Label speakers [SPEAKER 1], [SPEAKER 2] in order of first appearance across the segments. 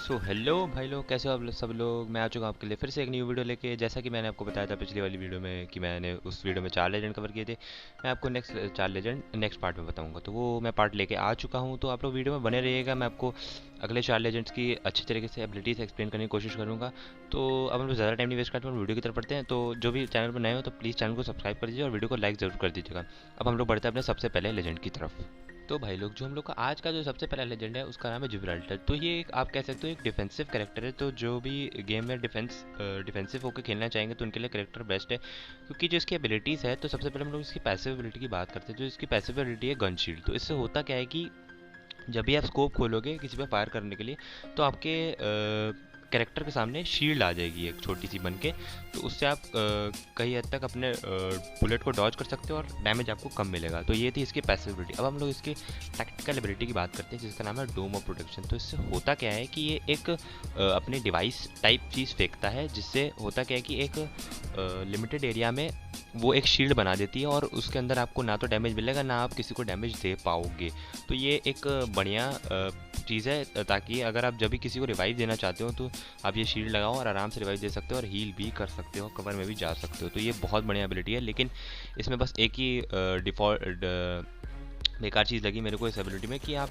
[SPEAKER 1] Hello भाई लोग, कैसे हो आप सब लोग। मैं आ चुका हूँ आपके लिए फिर से एक न्यू वीडियो लेके। जैसा कि मैंने आपको बताया था पिछली वाली वीडियो में कि मैंने उस वीडियो में 4 लेजेंड कवर किए थे। मैं आपको नेक्स्ट 4 लेजेंड नेक्स्ट पार्ट में बताऊंगा, तो वो मैं पार्ट लेके आ चुका हूँ। तो आप लोग वीडियो में बने रहिएगा, मैं आपको अगले 4 लेजेंड्स की अच्छी तरीके से एबिलिटीज एक्सप्लेन करने की कोशिश करूँगा। तो अब हम लोग ज़्यादा टाइम नहीं वेस्ट करते हैं, वीडियो की तरफ पढ़ते हैं। तो जो भी चैनल पर नए हो तो प्लीज़ चैनल को सब्सक्राइब कर दीजिए और वीडियो को लाइक ज़रूर कर दीजिएगा। अब हम लोग बढ़ते हैं अपने सबसे पहले लेजेंड की तरफ। तो भाई लोग, जो हम लोग का आज का जो सबसे पहला लेजेंड है उसका नाम है जिब्राल्टर। तो ये एक आप कह सकते हो एक डिफेंसिव कैरेक्टर है। तो जो भी गेम में डिफेंसिव होकर खेलना चाहेंगे तो उनके लिए कैरेक्टर बेस्ट है, क्योंकि जो इसकी एबिलिटीज़ है। तो सबसे पहले हम लोग इसकी पैसिव एबिलिटी की बात करते हैं। जो इसकी पैसिव एबिलिटी है गन शील्ड। तो इससे होता क्या है कि जब भी आप स्कोप खोलोगे किसी पे फायर करने के लिए, तो आपके कैरेक्टर के सामने शील्ड आ जाएगी एक छोटी सी बन के। तो उससे आप कई हद तक अपने बुलेट को डॉज कर सकते हो और डैमेज आपको कम मिलेगा। तो ये थी इसकी पैसिव एबिलिटी। अब हम लोग इसकी टैक्टिकल एबिलिटी की बात करते हैं, जिसका नाम है डोम ऑफ प्रोटेक्शन। तो इससे होता क्या है कि ये एक अपनी डिवाइस टाइप चीज़ फेंकता है, जिससे होता क्या है कि एक लिमिटेड एरिया में वो एक शील्ड बना देती है और उसके अंदर आपको ना तो डैमेज मिलेगा ना आप किसी को डैमेज दे पाओगे। तो ये एक बढ़िया चीज़ है, ताकि अगर आप जब भी किसी को रिवाइव देना चाहते हो तो आप ये शील्ड लगाओ और आराम से रिवाइव दे सकते हो और हील भी कर सकते हो, कवर में भी जा सकते हो। तो ये बहुत बढ़िया एबिलिटी है। लेकिन इसमें बस एक ही डिफ़ॉल्ट बेकार चीज़ लगी मेरे को इस एबिलिटी में, कि आप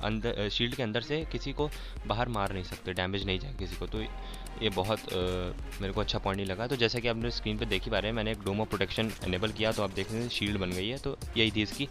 [SPEAKER 1] अंदर शील्ड के अंदर से किसी को बाहर मार नहीं सकते, डैमेज नहीं जाए किसी को। तो ये बहुत मेरे को अच्छा पॉइंट नहीं लगा। तो जैसा कि आपने स्क्रीन पे देख ही पा रहे हैं, मैंने एक डोमो प्रोटेक्शन एनेबल किया तो आप देख रहे हैं शील्ड बन गई है। तो यही थी इसकी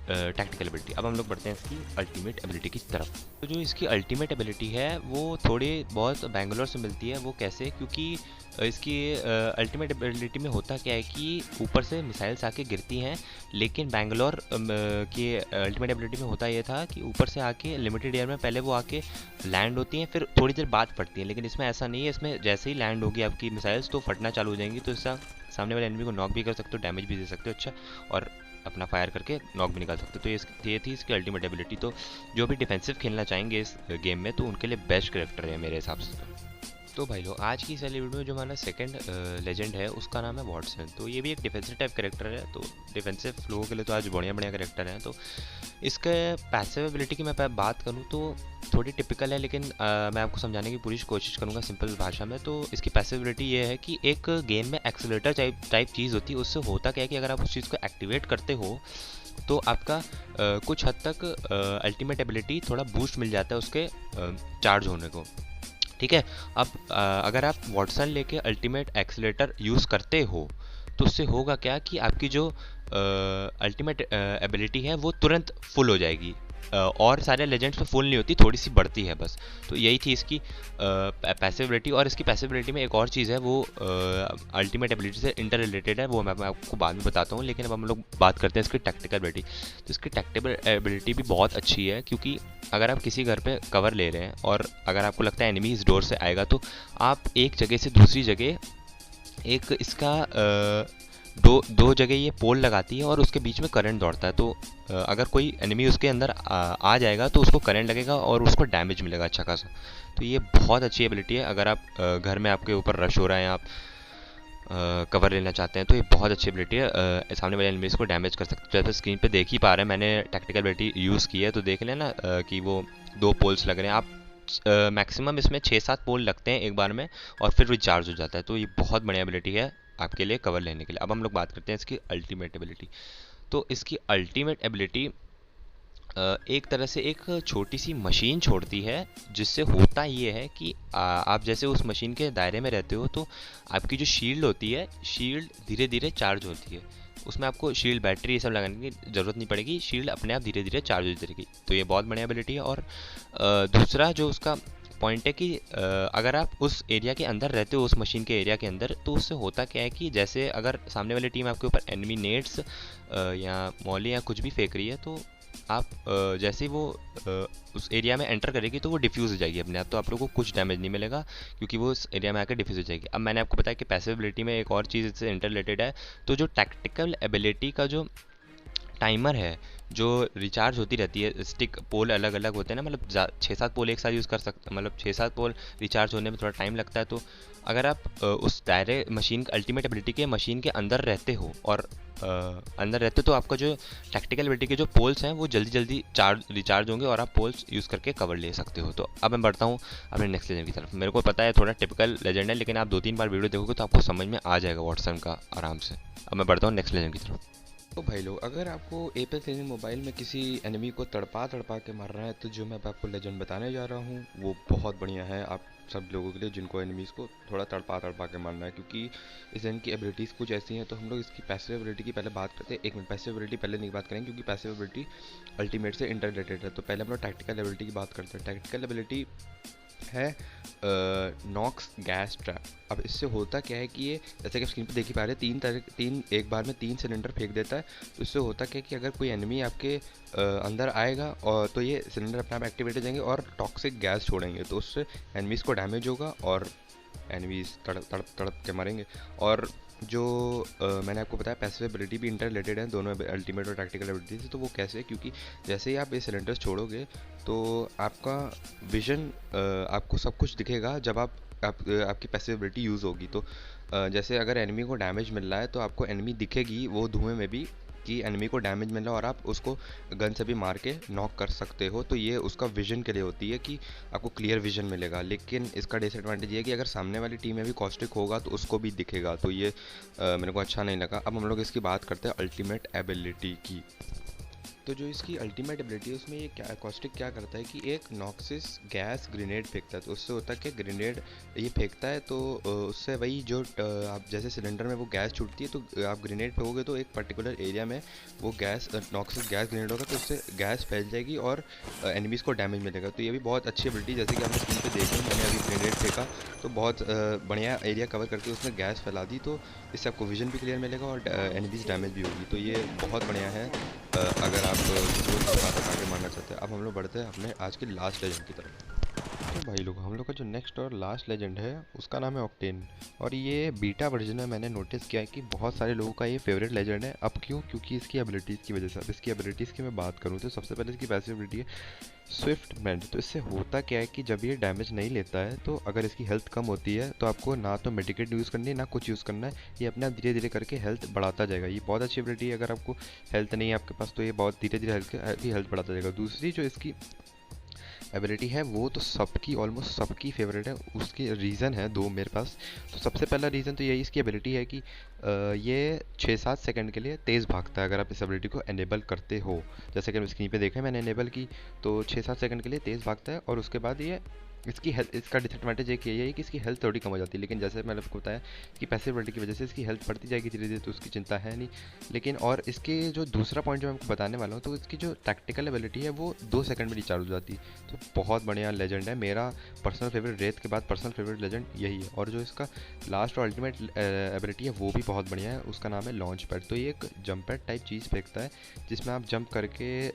[SPEAKER 1] टैक्टिकल एबिलिटी। अब हम लोग बढ़ते हैं इसकी अल्टीमेट एबिलिटी की तरफ। तो जो इसकी अल्टीमेट एबिलिटी है वो थोड़ी बहुत बैंगलोर से मिलती है। वो कैसे? क्योंकि इसकी अल्टीमेट एबिलिटी में होता क्या है कि ऊपर से मिसाइल्स आके गिरती हैं, लेकिन बैंगलोर की अल्टीमेट एबिलिटी में होता ये था कि ऊपर से आके लिमिटेड एयर में पहले वो आके लैंड होती हैं, फिर थोड़ी देर बाद फटती हैं। लेकिन इसमें ऐसा नहीं है, इसमें जैसे ही लैंड होगी आपकी मिसाइल्स तो फटना चालू हो जाएंगी। तो इससे सामने वाले एनिमी को नॉक भी कर सकते हो, डैमेज भी दे सकते हो अच्छा, और अपना फायर करके नॉक भी निकाल सकते हो। तो ये थी इसकी अल्टीमेट एबिलिटी। तो जो भी डिफेंसिव खेलना चाहेंगे इस गेम में तो उनके लिए बेस्ट करेक्टर है मेरे हिसाब से। तो भाई लोग, आज की इस वाली वीडियो में जो हमारा सेकंड लेजेंड है उसका नाम है वॉटसन। तो ये भी एक डिफेंसिव टाइप करेक्टर है। तो डिफेंसिव लोगों के लिए तो आज बढ़िया बढ़िया करेक्टर हैं। तो इसके पैसिव एबिलिटी की मैं बात करूँ तो थोड़ी टिपिकल है, लेकिन मैं आपको समझाने की पूरी कोशिश करूँगा सिंपल भाषा में। तो इसकी पैसिव एबिलिटी ये है कि एक गेम में एक्सीलरेटर टाइप चीज़ होती है। उससे होता क्या है कि अगर आप उस चीज़ को एक्टिवेट करते हो तो आपका कुछ हद तक अल्टीमेट एबिलिटी थोड़ा बूस्ट मिल जाता है उसके चार्ज होने को। ठीक है। अब अगर आप वॉटसन लेके अल्टीमेट एक्सीलेटर यूज़ करते हो तो उससे होगा क्या कि आपकी जो अल्टीमेट एबिलिटी है वो तुरंत फुल हो जाएगी। और सारे लेजेंड्स में फुल नहीं होती, थोड़ी सी बढ़ती है बस। तो यही थी इसकी पैसिव एबिलिटी। और इसकी पैसिव एबिलिटी में एक और चीज़ है, वो अल्टीमेट एबिलिटी से इंटर रिलेटेड है, वो मैं आपको बाद में बताता हूँ। लेकिन अब हम लोग बात करते हैं इसकी टैक्टिकल एबिलिटी। तो इसकी टैक्टिकल एबिलिटी भी बहुत अच्छी है, क्योंकि अगर आप किसी घर पे कवर ले रहे हैं और अगर आपको लगता है एनिमी इस डोर से आएगा, तो आप एक जगह से दूसरी जगह एक इसका दो जगह ये पोल लगाती है और उसके बीच में करंट दौड़ता है। तो अगर कोई एनिमी उसके अंदर आ जाएगा तो उसको करंट लगेगा और उसको डैमेज मिलेगा अच्छा खासा। तो ये बहुत अच्छी एबिलिटी है। अगर आप घर में आपके ऊपर रश हो रहा है, आप कवर लेना चाहते हैं, तो ये बहुत अच्छी एबिलिटी है। सामने वाले एनिमीज को डैमेज कर सकते हैं। जैसे स्क्रीन पे देख ही पा रहे हैं, मैंने टैक्टिकल एबिलिटी यूज़ की है तो देख लेना कि वो 2 पोल्स लग रहे हैं। आप मैक्सिमम इसमें 6-7 पोल लगते हैं एक बार में और फिर रिचार्ज हो जाता है। तो ये बहुत बढ़िया एबिलिटी है आपके लिए कवर लेने के लिए। अब हम लोग बात करते हैं इसकी अल्टीमेट एबिलिटी। तो इसकी अल्टीमेट एबिलिटी एक तरह से एक छोटी सी मशीन छोड़ती है, जिससे होता ये है कि आप जैसे उस मशीन के दायरे में रहते हो तो आपकी जो शील्ड होती है, शील्ड धीरे धीरे चार्ज होती है। उसमें आपको शील्ड बैटरी ये सब लगाने की ज़रूरत नहीं पड़ेगी, शील्ड अपने आप धीरे धीरे चार्ज होती रहेगी। तो ये बहुत बढ़िया एबिलिटी है। और दूसरा जो उसका पॉइंट है कि अगर आप उस एरिया के अंदर रहते हो, उस मशीन के एरिया के अंदर, तो उससे होता क्या है कि जैसे अगर सामने वाली टीम आपके ऊपर एनिमी नेट्स या मॉली या कुछ भी फेंक रही है, तो आप जैसे ही वो उस एरिया में एंटर करेगी तो वो डिफ्यूज़ हो जाएगी अपने आप। तो आप लोगों को कुछ डैमेज नहीं मिलेगा, क्योंकि वो उस एरिया में आकर डिफ्यूज़ हो जाएगी। अब मैंने आपको बताया कि पैसिव एबिलिटी में एक और चीज़ इससे इंटर रिलेटेड है। तो जो टैक्टिकल एबिलिटी का जो टाइमर है जो रिचार्ज होती रहती है। स्टिक पोल अलग अलग होते हैं ना, मतलब 6-7 पोल एक साथ यूज़ कर सकते, मतलब 6-7 पोल रिचार्ज होने में थोड़ा टाइम लगता है। तो अगर आप उस दायरे मशीन अल्टीमेट एबिलिटी के मशीन के अंदर रहते हो और अंदर रहते हो, तो आपका जो टैक्टिकल एबिलिटी के जो पोल्स हैं वो जल्दी जल्दी चार्ज रिचार्ज होंगे और आप पोल्स यूज़ करके कवर ले सकते हो। तो अब मैं बढ़ता हूँ अपने नेक्स्ट लेजेंड की तरफ। मेरे को पता है थोड़ा टिपिकल लेजेंड है, लेकिन आप 2-3 बार वीडियो देखोगे तो आपको समझ में आ जाएगा वॉटसन का आराम से। अब मैं बढ़ता हूँ नेक्स्ट लेजेंड की तरफ।
[SPEAKER 2] तो भाई लोग, अगर आपको एपेक्स लेजेंड मोबाइल में किसी एनिमी को तड़पा तड़पा के मार रहा है, तो जो मैं अब आपको लेजेंड बताने जा रहा हूँ वो बहुत बढ़िया है आप सब लोगों के लिए जिनको एनिमीज़ को थोड़ा तड़पा तड़पा के मारना है। क्योंकि इस लेजेंड की एबिलिटीज़ कुछ ऐसी हैं। तो हम लोग इसकी पैसिव एबिलिटी की पहले बात करते हैं। एक मिनट, पैसिव एबिलिटी पहले नहीं बात करेंगे क्योंकि पैसिव एबिलिटी अल्टीमेट से इंटर रिलेटेड है। तो पहले हम लोग टैक्टिकल एबिलिटी की बात करते हैं। टैक्टिकल एबिलिटी है नॉक्स गैस ट्रैप। अब इससे होता क्या है कि ये, जैसे कि स्क्रीन पे देख ही पा रहे हैं, तीन एक बार में 3 सिलेंडर फेंक देता है। तो इससे होता क्या है कि अगर कोई एनिमी आपके अंदर आएगा और तो ये सिलेंडर अपने आप एक्टिवेट हो जाएंगे और टॉक्सिक गैस छोड़ेंगे, तो उससे एनिमीज़ को डैमेज होगा और एनिमीज़ तड़प तड़प तड़प के मरेंगे। और जो मैंने आपको बताया पैसिव एबिलिटी भी इंटर रिलेटेड है दोनों अल्टीमेट और टैक्टिकल एबिलिटी से। तो वो कैसे है, क्योंकि जैसे ही आप ये सिलेंडर्स छोड़ोगे तो आपका विजन, आपको सब कुछ दिखेगा जब आपकी पैसिव एबिलिटी यूज़ होगी। तो जैसे अगर एनिमी को डैमेज मिल रहा है तो आपको एनिमी दिखेगी वो धुएं में भी कि एनिमी को डैमेज मिल रहा है, और आप उसको गन से भी मार के नॉक कर सकते हो। तो ये उसका विजन के लिए होती है कि आपको क्लियर विजन मिलेगा। लेकिन इसका डिसएडवांटेज ये है कि अगर सामने वाली टीम में भी कॉस्टिक होगा तो उसको भी दिखेगा। तो ये मेरे को अच्छा नहीं लगा। अब हम लोग इसकी बात करते हैं अल्टीमेट एबिलिटी की। तो जो इसकी अल्टीमेट एबिलिटी है उसमें ये क्या कॉस्टिक क्या करता है कि एक नॉक्सिस गैस ग्रेनेड फेंकता है। तो उससे होता है कि ग्रेनेड ये फेंकता है तो उससे वही जो आप जैसे सिलेंडर में वो गैस छूटती है, तो आप ग्रेनेड फेंकोगे तो एक पर्टिकुलर एरिया में वो गैस नॉक्सिस गैस ग्रेनेड होगा, तो उससे गैस फैल जाएगी और एनिमीज़ को डैमेज मिलेगा। तो ये भी बहुत अच्छी एबिलिटी, जैसे कि आपने स्क्रीन पे देखा, मैंने अभी ग्रेनेड फेंका तो बहुत बढ़िया एरिया कवर करके उसने गैस फैला दी। तो इससे आपको विजन भी क्लियर मिलेगा और एनिमीज़ डैमेज भी होगी। तो ये बहुत बढ़िया है अगर आप किसी को तड़पा के मारना चाहते हैं। अब हम लोग बढ़ते हैं अपने आज के लास्ट लेजेंड की तरफ। तो भाई लोग, हम लोग का जो नेक्स्ट और लास्ट लेजेंड है उसका नाम है ऑक्टेन। और ये बीटा वर्जन में मैंने नोटिस किया है कि बहुत सारे लोगों का ये फेवरेट लेजेंड है। अब क्यों? क्योंकि इसकी एबिलिटीज़ की वजह से। अब इसकी एबिलिटीज़ की मैं बात करूँ तो सबसे पहले इसकी पैसिव एबिलिटी है स्विफ्ट बेंड। तो इससे होता क्या है कि जब ये डैमेज नहीं लेता है तो अगर इसकी हेल्थ कम होती है तो आपको ना तो मेडिकेट यूज़ करनी है ना कुछ यूज़ करना है, ये अपने आप धीरे धीरे करके हेल्थ बढ़ाता जाएगा। ये बहुत अच्छी एबिलिटी है। अगर आपको हेल्थ नहीं है आपके पास तो ये बहुत धीरे धीरे हेल्थ बढ़ाता जाएगा। दूसरी जो इसकी एबिलिटी है वो तो सबकी, ऑलमोस्ट सबकी फेवरेट है। उसकी रीज़न है दो मेरे पास। तो सबसे पहला रीज़न तो यही इसकी एबिलिटी है कि ये 6-7 सेकंड के लिए तेज़ भागता है अगर आप इस एबिलिटी को एनेबल करते हो। जैसे कि स्क्रीन पे देखा है मैंने एनेबल की, तो 6-7 सेकंड के लिए तेज़ भागता है। और उसके बाद ये इसकी हेल्थ, इसका डिसएडवांटेज एक ये है कि इसकी हेल्थ थोड़ी कम हो जाती है। लेकिन जैसे मैंने आपको बताया कि पैसिव एबिलिटी की वजह से इसकी हेल्थ बढ़ती जाएगी धीरे धीरे, तो उसकी चिंता है नहीं। लेकिन और इसके जो दूसरा पॉइंट जो मैं आपको बताने वाला हूँ, तो इसकी जो टैक्टिकल एबिलिटी है वो 2 सेकंड में रिचार्ज हो जाती है। तो बहुत बढ़िया लेजेंड है। मेरा पर्सनल फेवरेट, रेत के बाद पर्सनल फेवरेट लेजेंड यही है। और जो इसका लास्ट और अल्टीमेट एबिलिटी है वो भी बहुत बढ़िया है। उसका नाम है लॉन्च पैड। तो ये एक जंप पैड टाइप चीज़ फेंकता है जिसमें आप जंप करके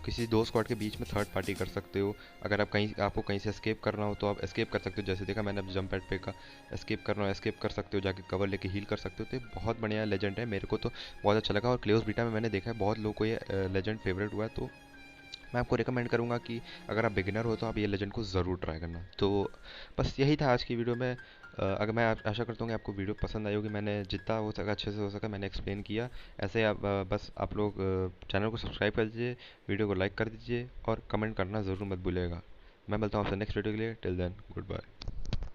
[SPEAKER 2] किसी दो स्क्वाड के बीच में थर्ड पार्टी कर सकते हो। अगर आप कहीं, आपको कहीं से एस्केप करना हो तो आप एस्केप कर सकते हो। जैसे देखा मैंने अब जंप पैड पे का एस्केप करना हो, एस्केप कर सकते हो, जाके कवर लेके हील कर सकते हो। तो ये बहुत बढ़िया लेजेंड है, मेरे को तो बहुत अच्छा लगा। और क्लेओस बीटा में मैंने देखा है बहुत लोगों को ये लेजेंड फेवरेट हुआ है। तो मैं आपको रिकमेंड करूँगा कि अगर आप बिगिनर हो तो आप ये लेजेंड को ज़रूर ट्राई करना। तो बस यही था आज की वीडियो में। अगर मैं आशा करता हूँ कि आपको वीडियो पसंद आई होगी। मैंने जितना हो सका अच्छे से हो सका मैंने एक्सप्लेन किया। ऐसे ही आप बस आप लोग चैनल को सब्सक्राइब कर दीजिए, वीडियो को लाइक कर दीजिए और कमेंट करना ज़रूर मत भूलिएगा। मैं मिलता हूँ आपसे नेक्स्ट वीडियो के लिए। Till then, good bye.